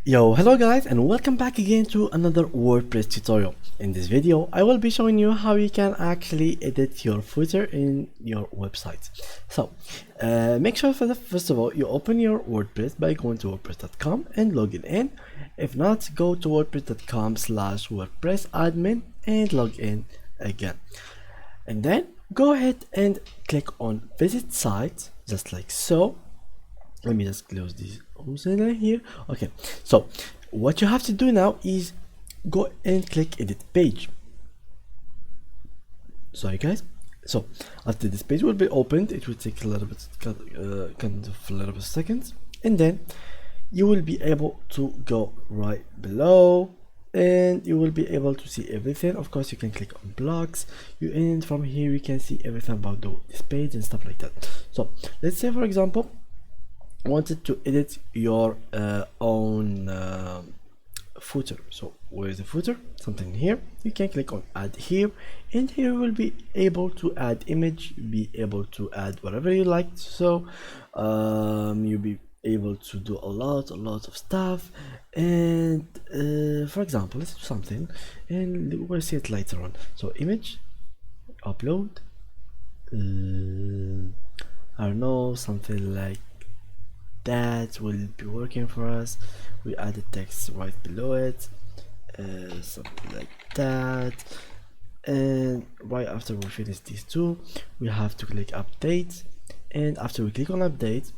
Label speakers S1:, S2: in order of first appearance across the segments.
S1: Yo, hello guys, and welcome back again to another WordPress tutorial. In this video, I will be showing you how you can actually edit your footer in your website. So, make sure first of all, you open your WordPress by going to WordPress.com and logging in. If not, go to WordPress.com/WordPress admin and log in again. And then go ahead and click on visit site, just like so. Let me just close this here. Okay, so what you have to do now is go and click edit page. Sorry guys. So after this page will be opened, it will take a little bit of seconds, and then you will be able to go right below and you will be able to see everything. Of course, you can click on blocks, and from here you can see everything about this page and stuff like that. So let's say, for example, wanted to edit your own footer. So where's the footer? Something here. You can click on add here, and here you will be able to add image, be able to add whatever you like. So you'll be able to do a lot of stuff. And for example, let's do something and we'll see it later on. So image, upload, I don't know, something like that will be working for us. We add the text right below it, something like that. And right after we finish these two, we have to click update, and after we click on update,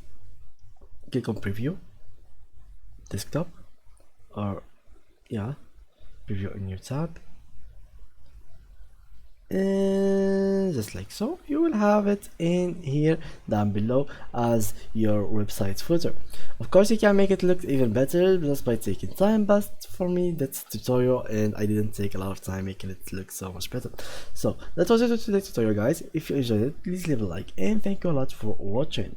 S1: click on preview desktop, or preview a new tab, and just like so, you will have it in here down below as your website's footer. Of course, you can make it look even better just by taking time, but for me that's tutorial and I didn't take a lot of time making it look so much better. So that was it for today's tutorial guys. If you enjoyed it, please leave a like and thank you a lot for watching.